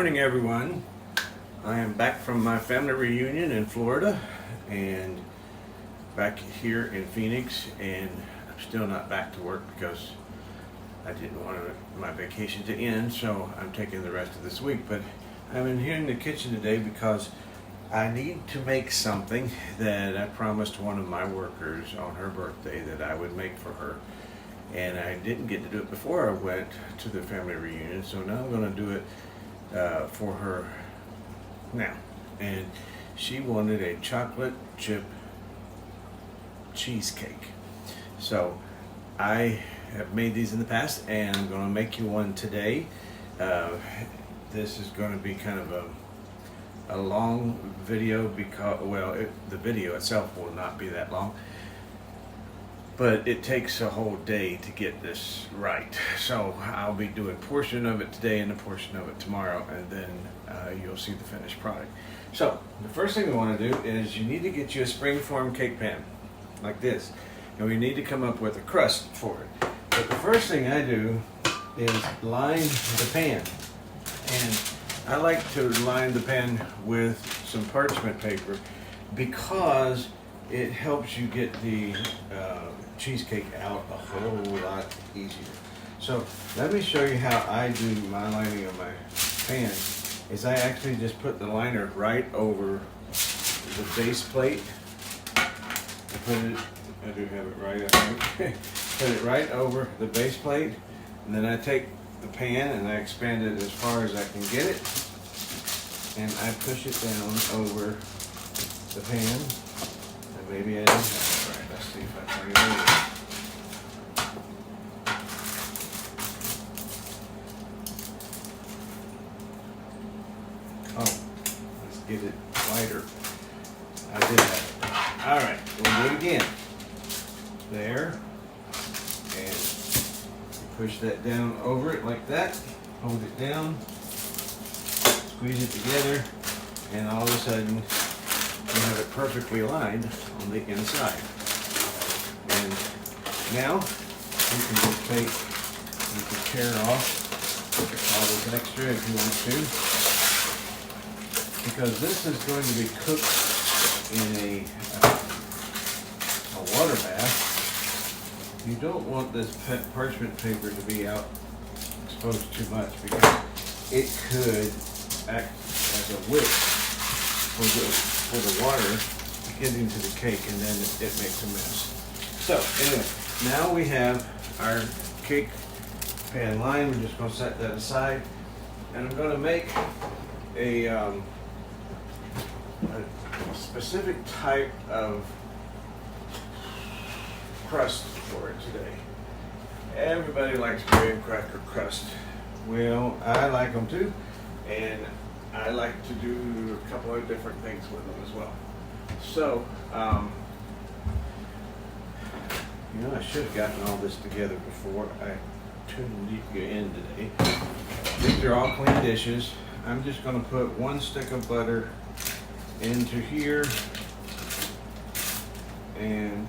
morning, everyone. I am back from my family reunion in Florida and back here in Phoenix, and I'm still not back to work because I didn't want my vacation to end, so I'm taking the rest of this week. But I'm in here in the kitchen today because I need to make something that I promised one of my workers on her birthday that I would make for her. And I didn't get to do it before I went to the family reunion, so now I'm going to do it for her now. And she wanted a chocolate chip cheesecake. So I have made these in the past, and I'm going to make you one today. This is going to be kind of a long video because, well, the video itself will not be that long. But it takes a whole day to get this right. So I'll be doing a portion of it today and a portion of it tomorrow, and then you'll see the finished product. So the first thing we want to do is you need to get you a springform cake pan like this. And we need to come up with a crust for it. But the first thing I do is line the pan. And I like to line the pan with some parchment paper because it helps you get the cheesecake out a whole lot easier. So let me show you how I do my lining of my pan. Is I actually just put the liner right over the base plate. I do have it right, I think. Put it right over the base plate, and then I take the pan and I expand it as far as I can get it, and I push it down over the pan. And maybe I didn't have it right. Let's see if I turn it over. Oh, let's get it wider. I did have it. All right, we'll do it again. There, and push that down over it like that. Hold it down, squeeze it together, and all of a sudden you have it perfectly aligned on the inside. And now you can just you can tear off all this extra if you want to, because this is going to be cooked in a water bath. You don't want this parchment paper to be out exposed too much because it could act as a wick for the water getting to the cake, and then it makes a mess. So anyway, now we have our cake pan line. We're just going to set that aside, and I'm going to make a specific type of crust for it today. Everybody likes graham cracker crust. Well, I like them too, and I like to do a couple of different things with them as well. So, I should have gotten all this together before I tuned you in today. These are all clean dishes. I'm just going to put one stick of butter into here and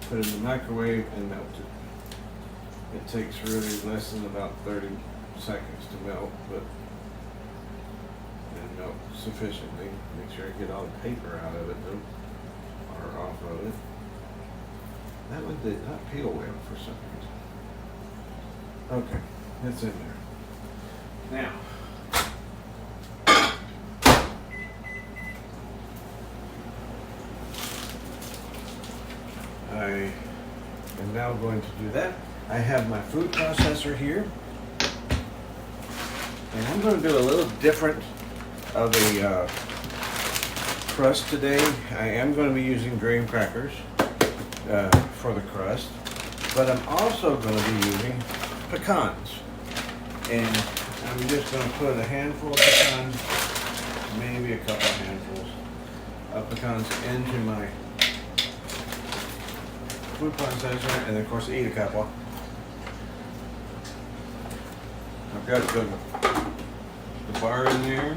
put it in the microwave and melt it. It takes really less than about 30 seconds to melt, but and melt sufficiently. Make sure I get all the paper out of it though, or off of it. That one did not peel well for some reason. Okay, it's in there. Now, I am now going to do that. I have my food processor here, and I'm going to do a little different of a crust today. I am going to be using graham crackers for the crust, but I'm also going to be using pecans, and I'm just going to put a handful of pecans, maybe a couple of handfuls of pecans into my food processor, and then of course eat a couple. I've got the bar in there.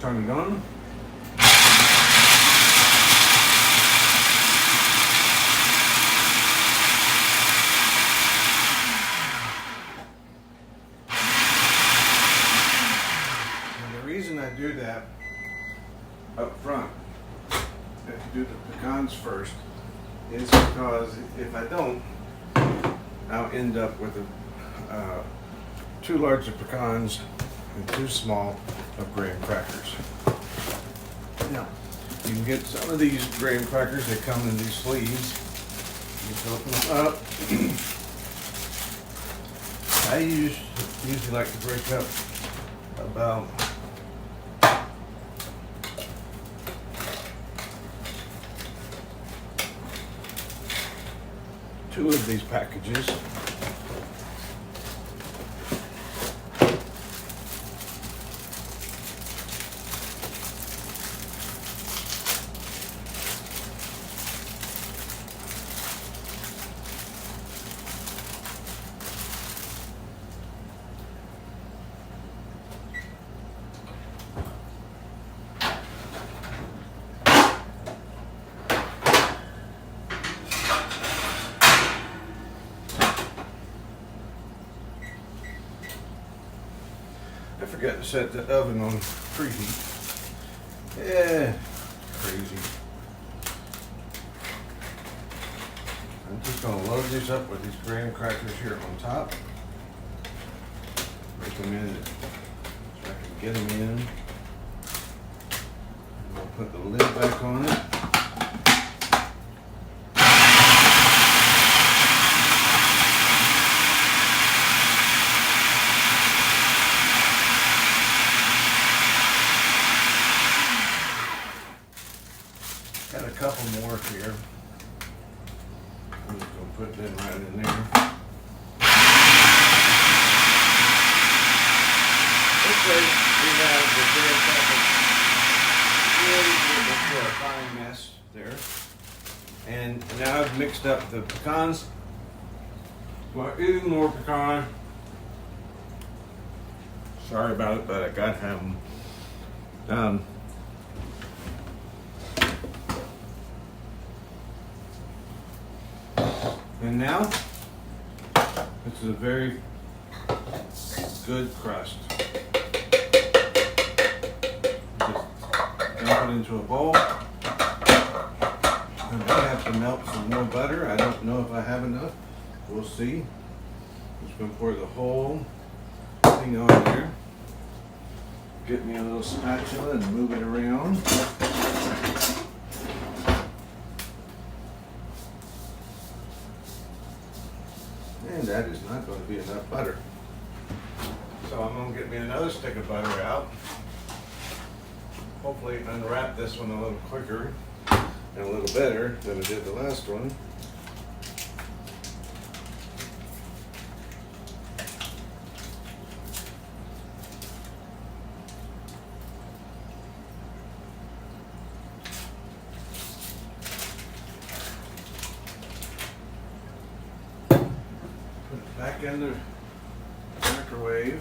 Turn it on. is because if I don't, I'll end up with too large of pecans and too small of graham crackers. Now, you can get some of these graham crackers, they come in these sleeves. You just open them up. I usually like to break up about two of these packages. I forgot to set the oven on preheat. Yeah, crazy. I'm just going to load these up with these graham crackers here on top. Break them in so I can get them in. I'll put the lid back on it. Got a couple more here. I'm just going to put them right in there. Looks like we have the graham crackers really getting into a fine mess there. And now I've mixed up the pecans. Well, even more pecan. Sorry about it, but I got to have them. And now, this is a very good crust. Just dump it into a bowl. I may have to melt some more butter. I don't know if I have enough. We'll see. I'm just going to pour the whole thing on here. Get me a little spatula and move it around. And that is not going to be enough butter. So I'm going to get me another stick of butter out. Hopefully unwrap this one a little quicker and a little better than I did the last one. Back in the microwave.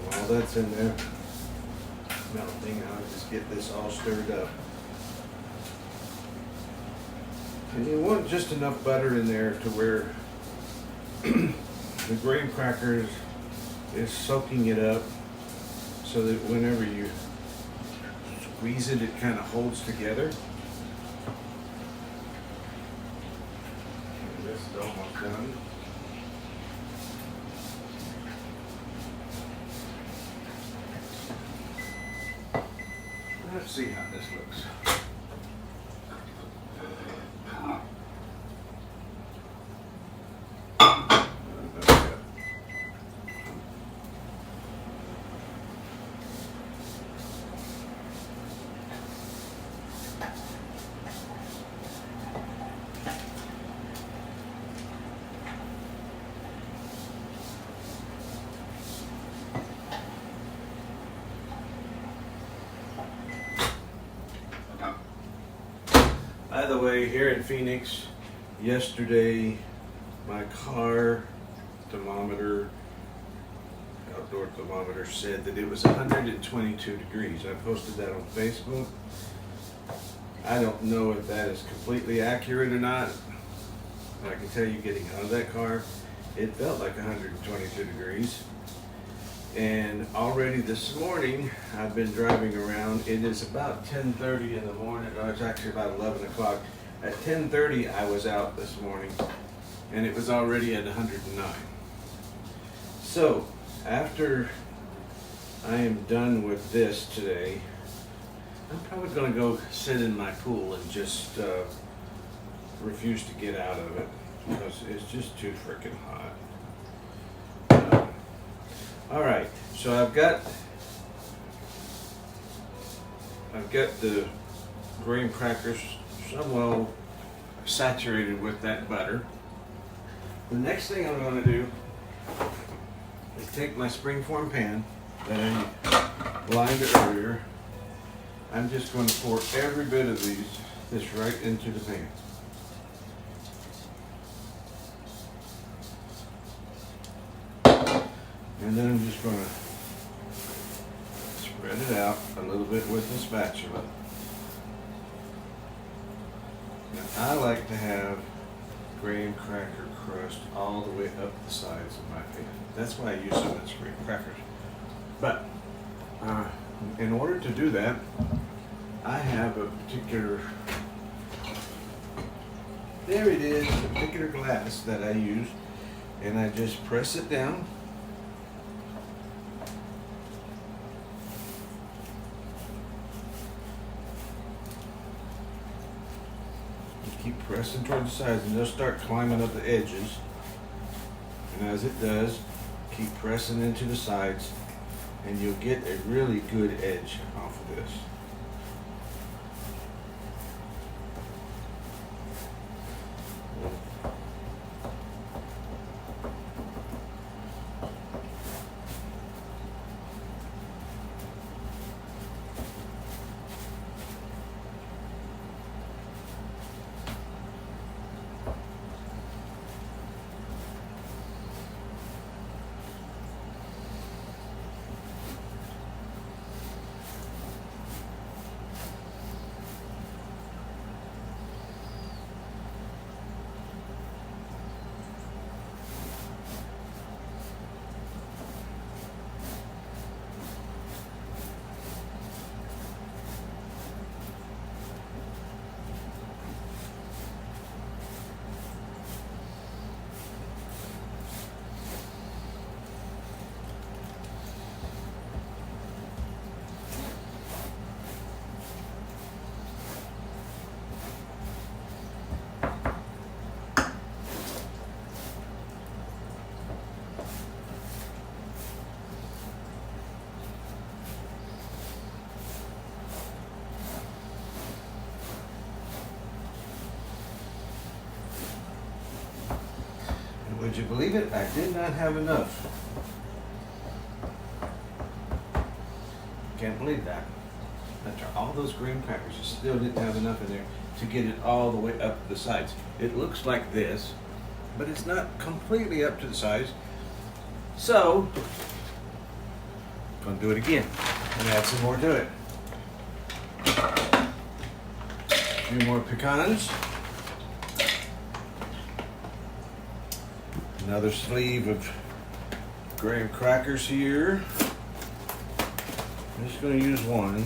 While that's in there melting, I'll just get this all stirred up. And you want just enough butter in there to where the graham crackers is soaking it up so that whenever you squeeze it, it kind of holds together. This is almost done. Let's see how this looks. By the way, here in Phoenix, yesterday, my car thermometer, outdoor thermometer, said that it was 122 degrees. I posted that on Facebook. I don't know if that is completely accurate or not, but I can tell you getting out of that car, it felt like 122 degrees. And already this morning, I've been driving around. It is about 10:30 in the morning. No, it's actually about 11 o'clock. At 10:30, I was out this morning, and it was already at 109. So, after I am done with this today, I'm probably going to go sit in my pool and just refuse to get out of it because it's just too freaking hot. All right, so I've got the graham crackers somewhat saturated with that butter. The next thing I'm going to do is take my springform pan that I lined earlier. I'm just going to pour every bit of this right into the pan. And then I'm just going to spread it out a little bit with the spatula. Now, I like to have graham cracker crust all the way up the sides of my pan. That's why I use so much graham crackers. But in order to do that, I have a particular, there it is, a particular glass that I use, and I just press it down. Keep pressing toward the sides, and they'll start climbing up the edges. And as it does, keep pressing into the sides, and you'll get a really good edge off of this. Would you believe it? I did not have enough. Can't believe that. After all those graham crackers, I still didn't have enough in there to get it all the way up the sides. It looks like this, but it's not completely up to the sides. So, I'm going to do it again and add some more to it. A few more pecans. Another sleeve of graham crackers here. I'm just going to use one. I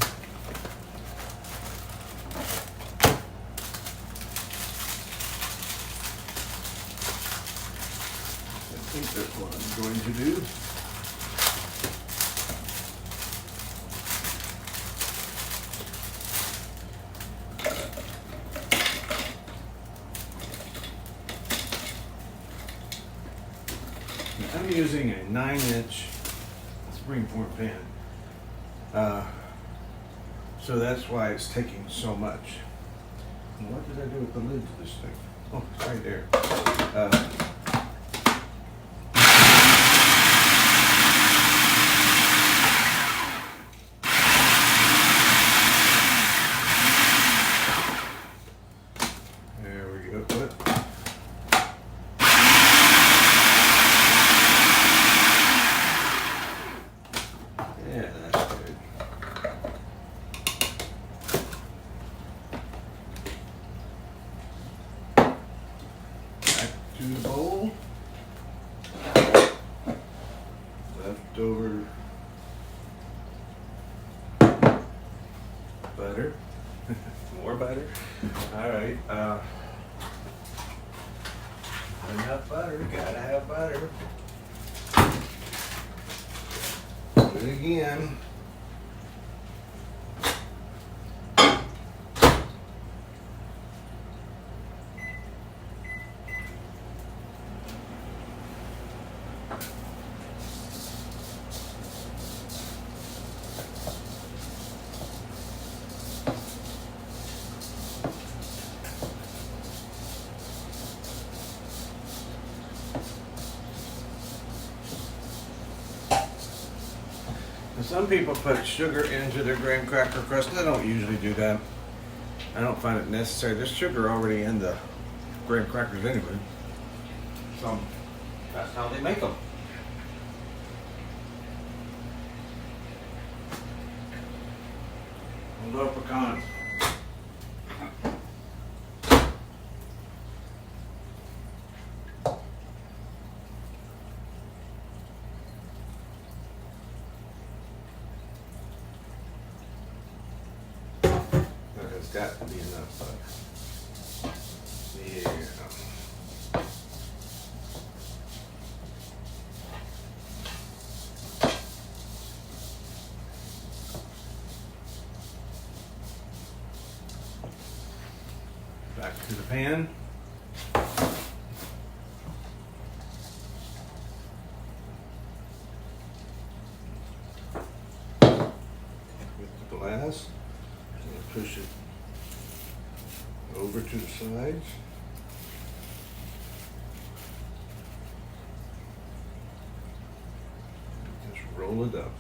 think that's what I'm going to do. I'm using a 9-inch springform pan, so that's why it's taking so much. And what did I do with the lid to this thing? Oh, it's right there. There we go. What? To the bowl. Butter. More butter. All right. Enough butter. Gotta have butter. Do it again. Some people put sugar into their graham cracker crust. I don't usually do that. I don't find it necessary. There's sugar already in the graham crackers anyway. So that's how they make them. Little pecans. It's got to be enough butter. Yeah. Back to the pan. With the glass, push it over to the sides. Just roll it up.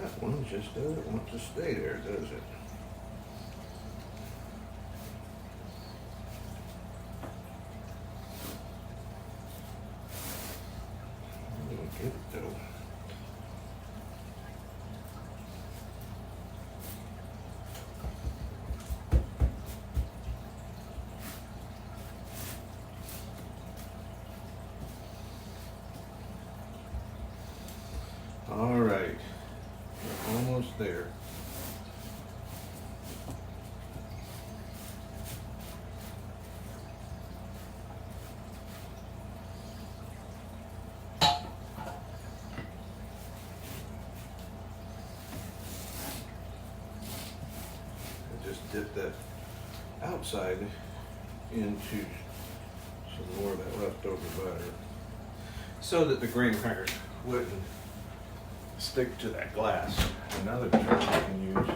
That one just doesn't want to stay there, does it? I'm gonna get it though. All right. Almost there. I just dip that outside into some more of that leftover butter so that the graham crackers wouldn't stick to that glass. Another trick you can use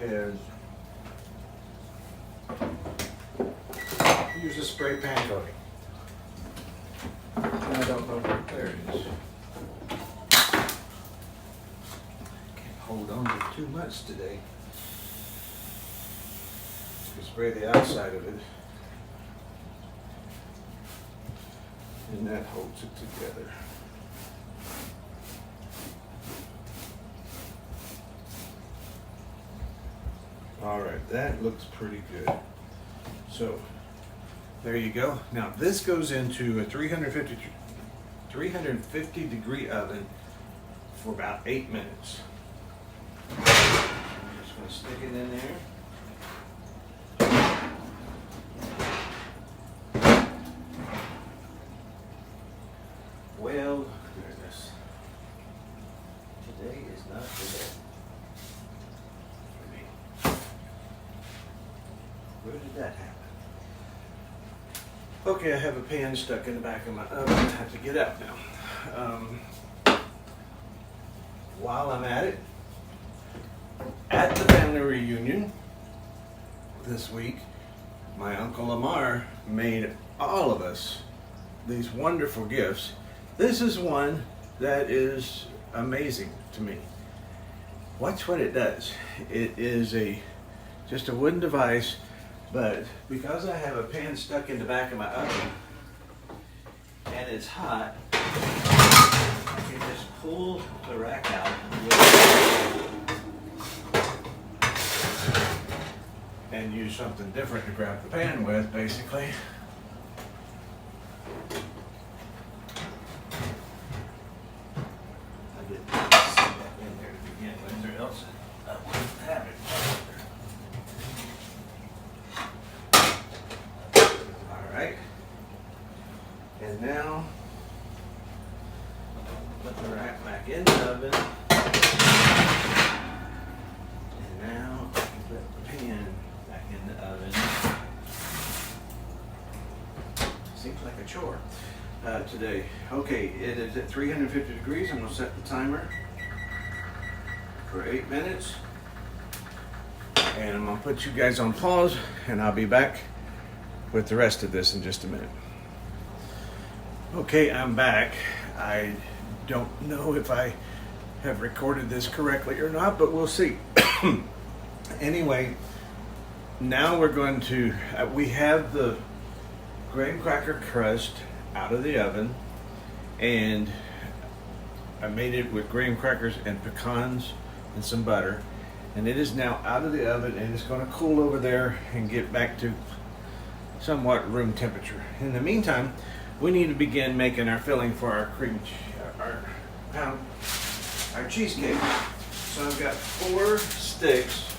is use a spray pan coating. I don't know where there it is. Can't hold on to too much today. You spray the outside of it, and that holds it together. All right, that looks pretty good. So there you go. Now this goes into a 350 degree oven for about 8 minutes. I'm just going to stick it in there. Well, goodness. Today is not today. Where did that happen? Okay, I have a pan stuck in the back of my oven. I have to get out now. While I'm at it, at the family reunion this week, my Uncle Lamar made all of us these wonderful gifts. This is one that is amazing to me. Watch what it does. It is just a wooden device, but because I have a pan stuck in the back of my oven and it's hot, I can just pull the rack out and use something different to grab the pan with, basically. I didn't see that in there to begin with, or else I wouldn't have it. All right. And now, put the rack back in the oven. And now, I can put the pan back in the oven. Seems like a chore today. Okay, it is at 350 degrees. I'm going to set the timer for 8 minutes. And I'm going to put you guys on pause, and I'll be back with the rest of this in just a minute. Okay, I'm back. I don't know if I have recorded this correctly or not, but we'll see. Anyway, now we're going to, we have the graham cracker crust out of the oven, and I made it with graham crackers and pecans and some butter, and it is now out of the oven, and it's going to cool over there and get back to somewhat room temperature. In the meantime, we need to begin making our filling for our our cheesecake. So I've got 4 sticks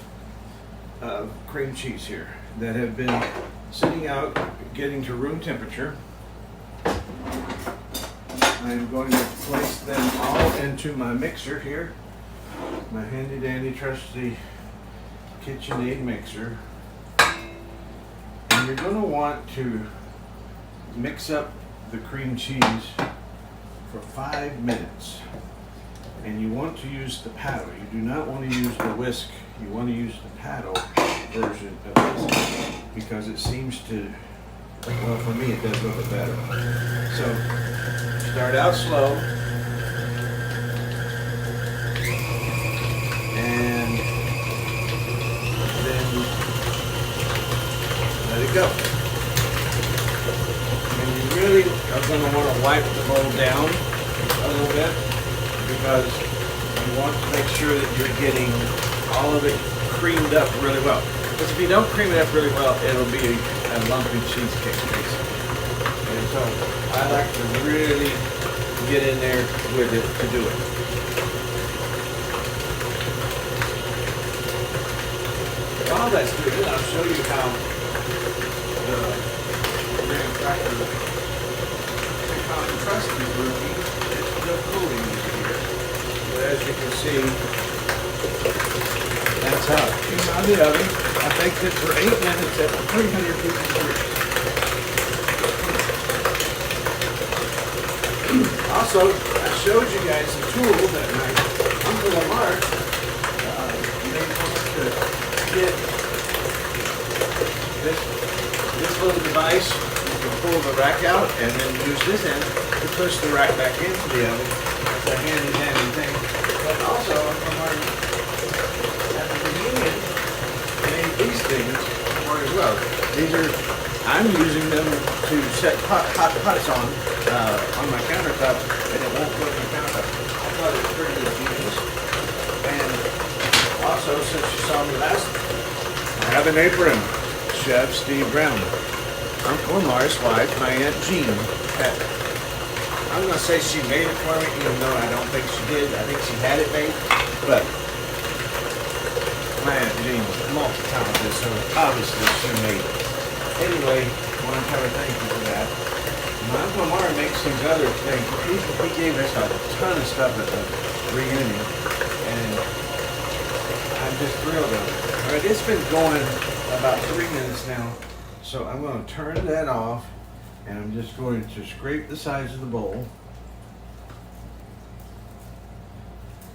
of cream cheese here that have been sitting out, getting to room temperature. I'm going to place them all into my mixer here, my handy dandy trusty KitchenAid mixer. And you're going to want to mix up the cream cheese for 5 minutes. And you want to use the paddle. You do not want to use the whisk. You want to use the paddle version of this because it seems to, well, for me it does a little bit better. So start out slow and then let it go. And you really are going to want to wipe the bowl down a little bit because you want to make sure that you're getting all of it creamed up really well. Because if you don't cream it up really well, it'll be a lumpy cheesecake, basically. And so I like to really get in there with it to do it. While that's doing it, I'll show you how the graham cracker pecan crust is working. It's still cooling here. But as you can see, that's how it came out of the oven. I baked it for 8 minutes at 350 degrees. Also, I showed you guys a tool that my Uncle Lamar made for us to get this little device. You can pull the rack out and then use this end to push the rack back into the oven. It's a handy dandy thing. But also, Uncle Lamar at the reunion made these things for as well. These are, I'm using them to set hot pots on my countertop, and it won't go in the countertop. I thought it was pretty ingenious. And also, since you saw me last, I have an apron. Chef Steve Brown. Uncle Lamar's wife, my Aunt Jean, I'm going to say she made it for me, even though I don't think she did. I think she had it made, but my Aunt Jean was multi-talented, so obviously she made it. Anyway, I want to tell her thank you for that. My Uncle Lamar makes these other things. He gave us a ton of stuff at the reunion, and I'm just thrilled of it. All right, it's been going about 3 minutes now. So I'm going to turn that off, and I'm just going to scrape the sides of the bowl,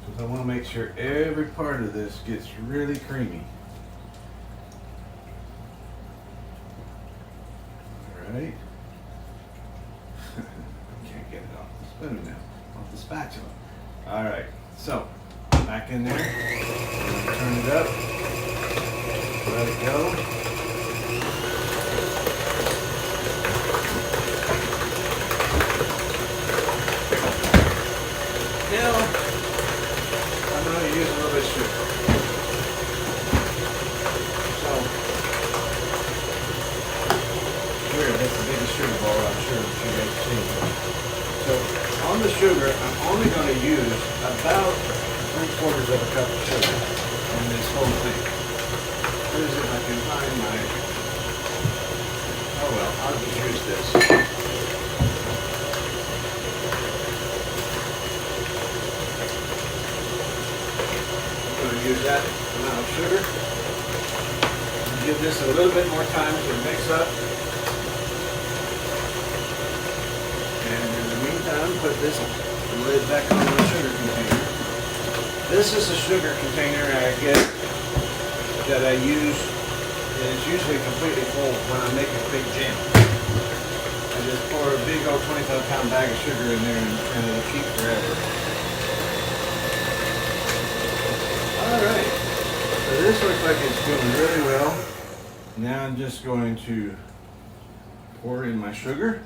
because I want to make sure every part of this gets really creamy. All right. Can't get it off the spoon now, off the spatula. All right, so back in there, turn it up, let it go. Now, I'm going to use a little bit of sugar. So, here, that's the biggest sugar bowl I'm sure that you guys have seen. So, on the sugar, I'm only going to use about 3/4 of a cup of sugar on this whole thing. Here's if I can find my, oh well, I'll just use this. Use that amount of sugar. Give this a little bit more time to mix up. And in the meantime, put this lid back on the sugar container. This is a sugar container I get that I use, and it's usually completely full when I'm making a big jam. I just pour a big old 25-pound bag of sugar in there and it'll keep forever. Alright, so this looks like it's doing really well. Now I'm just going to pour in my sugar.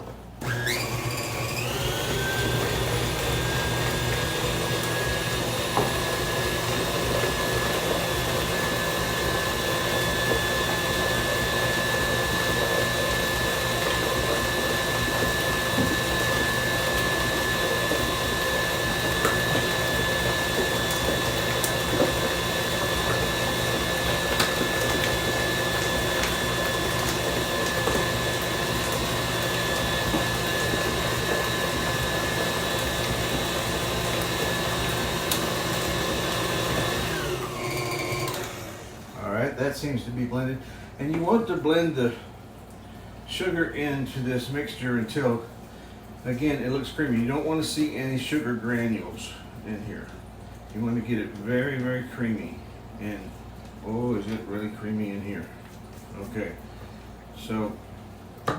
That seems to be blended, and you want to blend the sugar into this mixture until, again, it looks creamy. You don't want to see any sugar granules in here. You want to get it very, very creamy. And oh, is it really creamy in here? Okay, so get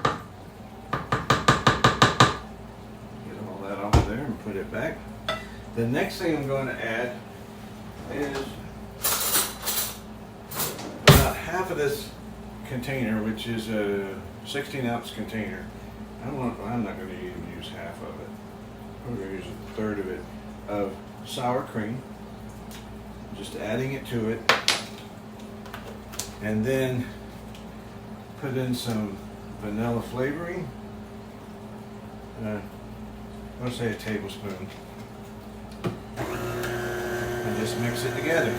all that off there and put it back. The next thing I'm going to add is half of this container, which is a 16-ounce container. I'm not going to even use half of it. I'm going to use 1/3 of it of sour cream. Just adding it to it, and then put in some vanilla flavoring. Let's say a tablespoon, and just mix it together.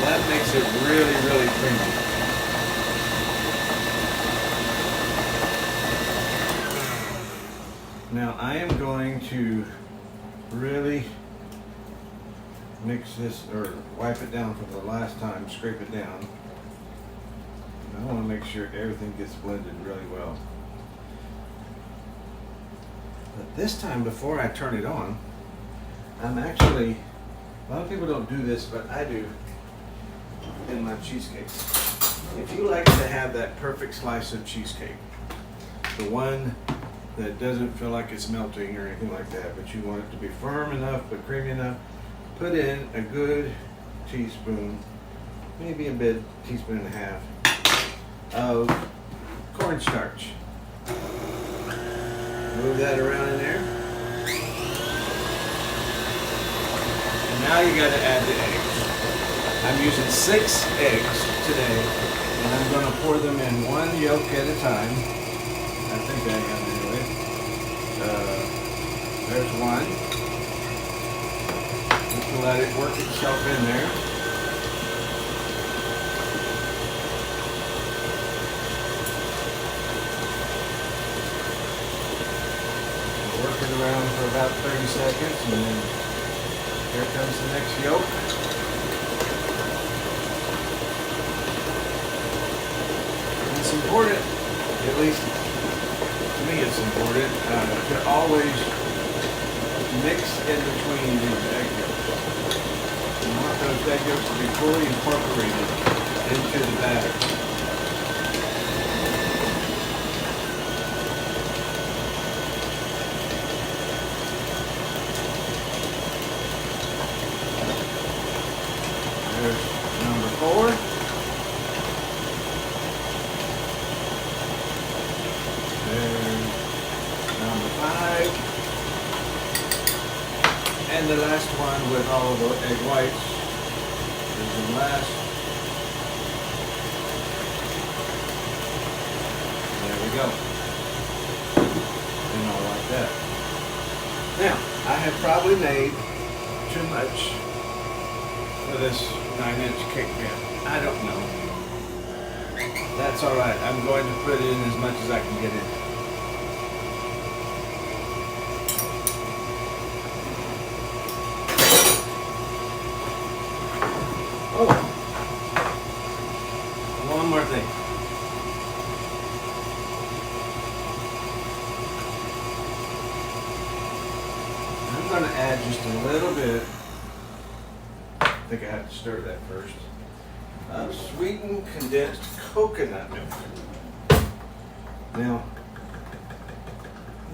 That makes it really, really creamy. Now I am going to really mix this, or wipe it down for the last time, scrape it down. I want to make sure everything gets blended really well. But this time, before I turn it on, I'm actually, a lot of people don't do this, but I do in my cheesecakes. If you like to have that perfect slice of cheesecake, the one that doesn't feel like it's melting or anything like that, but you want it to be firm enough but creamy enough, put in a good teaspoon, maybe a bit, teaspoon and a half of cornstarch. Move that around in there. And now you got to add the eggs. I'm using 6 eggs today, and I'm going to pour them in one yolk at a time. I think I am anyway. There's one. Just let it work itself in there. around for about 30 seconds, and then here comes the next yolk. And it's important, at least to me it's important, to always mix in between these egg yolks. You want those egg yolks to be fully incorporated into the batter. There's number 4. There's number 5. And the last one with all of the egg whites is the last. There we go. And all like that. Now, I have probably made too much for this 9-inch cake pan. I don't know. That's alright. I'm going to put in as much as I can get in. Oh, one more thing. I'm going to add just a little bit. I think I have to stir that first. Sweetened condensed coconut milk. Now,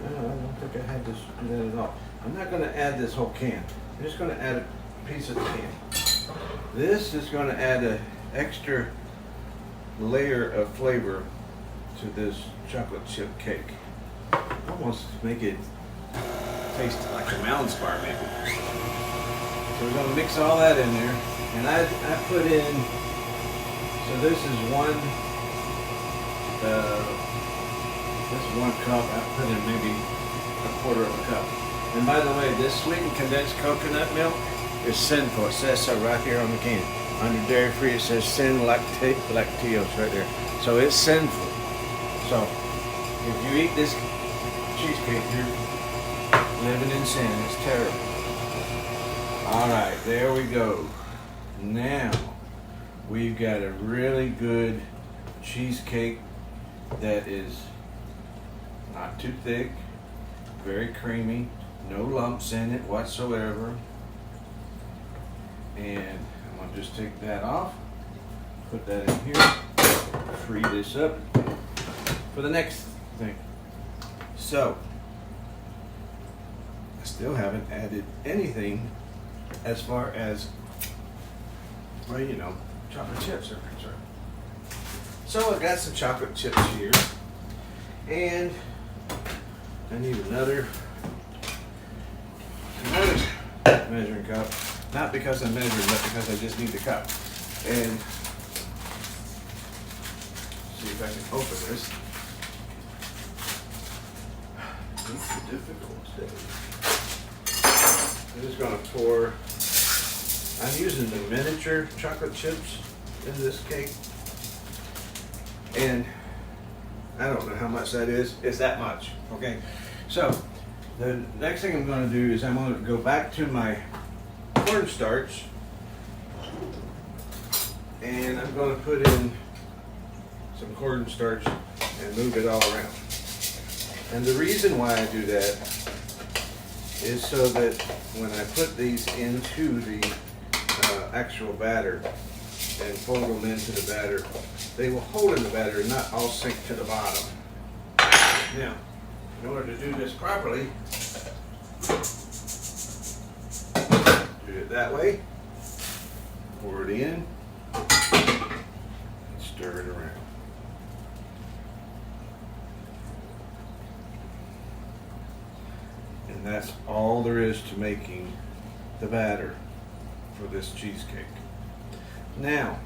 I don't think I had to do that at all. I'm not going to add this whole can. I'm just going to add a piece of the can. This is going to add an extra layer of flavor to this chocolate chip cake. Almost make it taste like a Mounds bar maybe. So we're going to mix all that in there. And I put in, so this is one cup. I put in maybe a quarter of a cup. And by the way, this sweetened condensed coconut milk is sinful. It says so right here on the can. Under dairy free, it says sin lactose right there. So it's sinful. So if you eat this cheesecake, you're living in sin. It's terrible. All right, there we go. Now we've got a really good cheesecake that is not too thick, very creamy, no lumps in it whatsoever. And I'm going to just take that off, put that in here, free this up for the next thing. So, I still haven't added anything as far as, well, you know, chocolate chips are concerned. So I've got some chocolate chips here, and I need another measuring cup. Not because I'm measuring, but because I just need the cup. And see if I can open this. It's difficult today. I'm just going to pour. I'm using the miniature chocolate chips in this cake. And I don't know how much that is. It's that much. Okay. So the next thing I'm going to do is I'm going to go back to my cornstarch, and I'm going to put in some cornstarch and move it all around. And the reason why I do that is so that when I put these into the actual batter and fold them into the batter, they will hold in the batter and not all sink to the bottom. Now, in order to do this properly, do it that way, pour it in, and stir it around. And that's all there is to making the batter for this cheesecake. Now,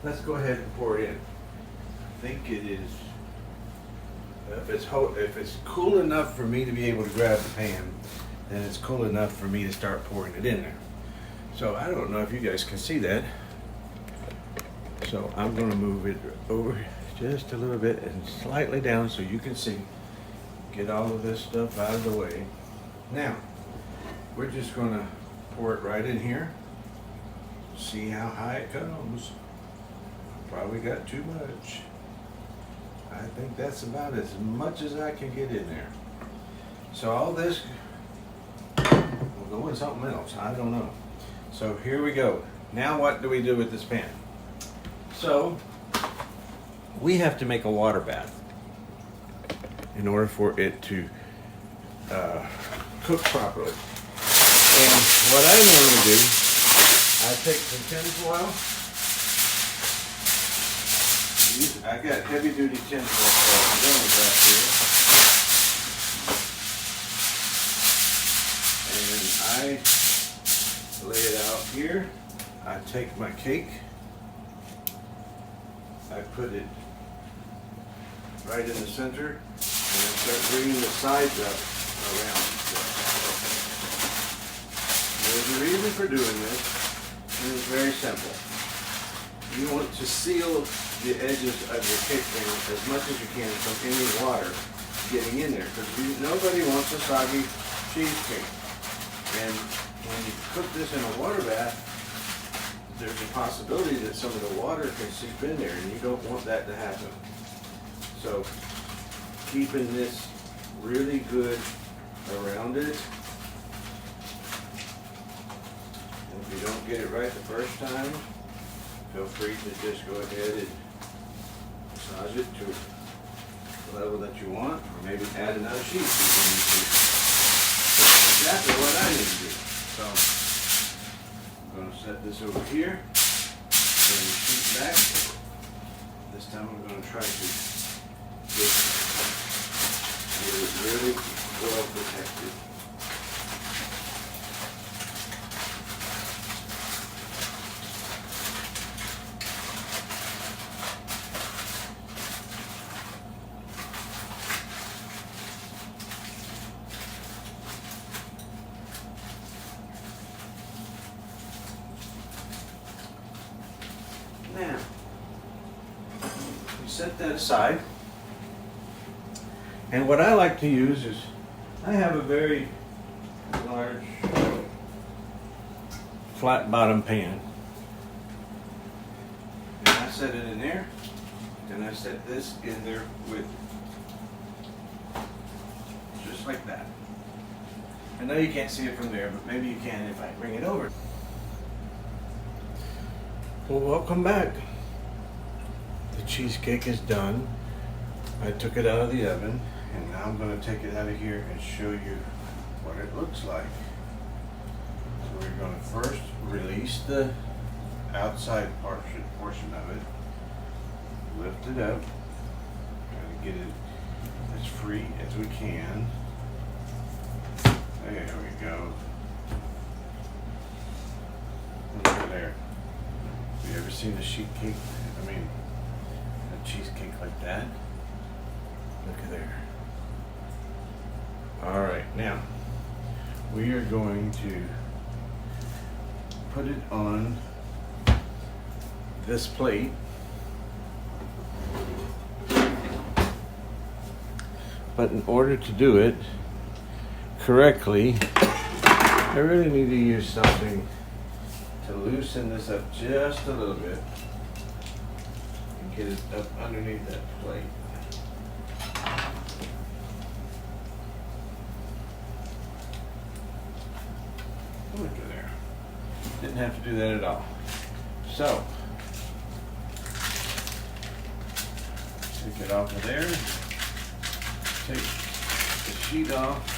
let's go ahead and pour it in. I think it is, if it's cool enough for me to be able to grab the pan, then it's cool enough for me to start pouring it in there. So I don't know if you guys can see that. So I'm going to move it over just a little bit and slightly down so you can see. Get all of this stuff out of the way. Now, we're just going to pour it right in here. See how high it comes. Probably got too much. I think that's about as much as I can get in there. So all this will go in something else. I don't know. So here we go. Now what do we do with this pan? So we have to make a water bath in order for it to cook properly. And what I normally do, I take some tinfoil. I got heavy duty tinfoil right here. And I lay it out here. I take my cake. I put it right in the center. And I start bringing the sides up around. There's a reason for doing this, and it's very simple. You want to seal the edges of your cake pan as much as you can from any water getting in there, because nobody wants a soggy cheesecake. And when you cook this in a water bath, there's a possibility that some of the water can seep in there, and you don't want that to happen. So keeping this really good around it. And if you don't get it right the first time, feel free to just go ahead and massage it to the level that you want, or maybe add another sheet if you need to. That's exactly what I need to do. So I'm going to set this over here, turn the sheet back. This time I'm going to try to get it really well protected. Now, you set that aside. And what I like to use is, I have a very large flat bottom pan. And I set it in there, and I set this in there with it. Just like that. I know you can't see it from there, but maybe you can if I bring it over. Well, welcome back. The cheesecake is done. I took it out of the oven, and now I'm going to take it out of here and show you what it looks like. So we're going to first release the outside portion of it, lift it up, try to get it as free as we can. There we go. Look at there. Have you ever seen a a cheesecake like that? Look at there. All right, now we are going to put it on this plate. But in order to do it correctly, I really need to use something to loosen this up just a little bit and get it up underneath that plate. Look at there. Didn't have to do that at all. So, take it off of there. Take the sheet off.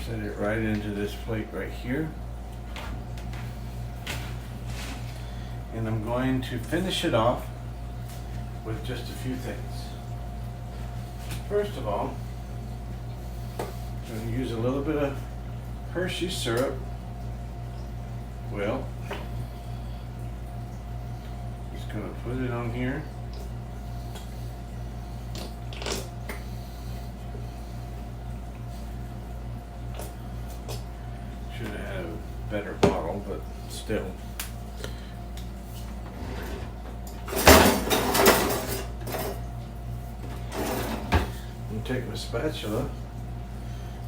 Set it right into this plate right here. And I'm going to finish it off with just a few things. First of all, I'm going to use a little bit of Hershey's syrup. Well, just going to put it on here. Should have had a better bottle, but still. take my spatula.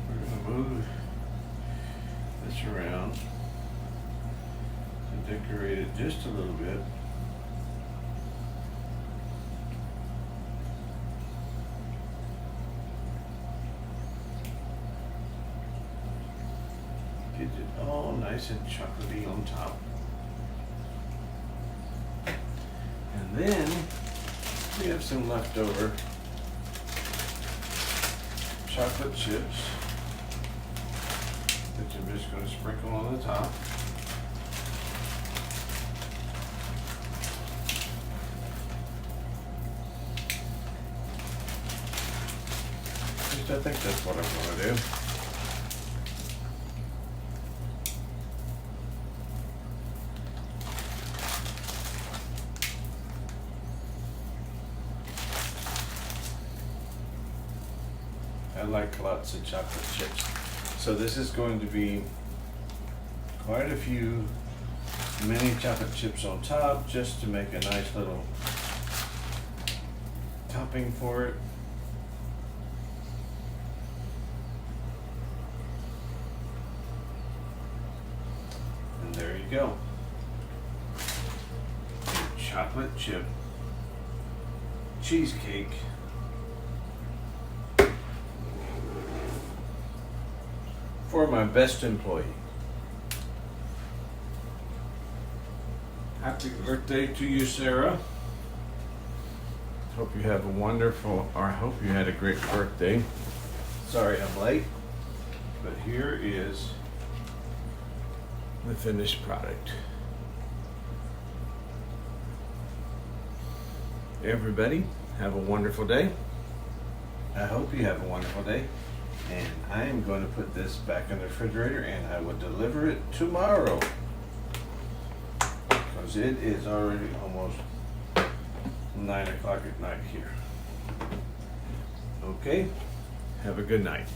We're going to move this around and decorate it just a little bit. Get it all nice and chocolatey on top. And then we have some leftover chocolate chips, which I'm just going to sprinkle on the top. At least I think that's what I'm going to do. I like lots of chocolate chips. So this is going to be quite a few mini chocolate chips on top just to make a nice little topping for it. And there you go. A chocolate chip cheesecake for my best employee. Happy birthday to you, Sarah. Hope you have a wonderful, or I hope you had a great birthday. Sorry I'm late, but here is the finished product. Everybody, have a wonderful day. I hope you have a wonderful day. And I am going to put this back in the refrigerator and I will deliver it tomorrow. Because it is already almost 9 o'clock at night here. Okay, have a good night.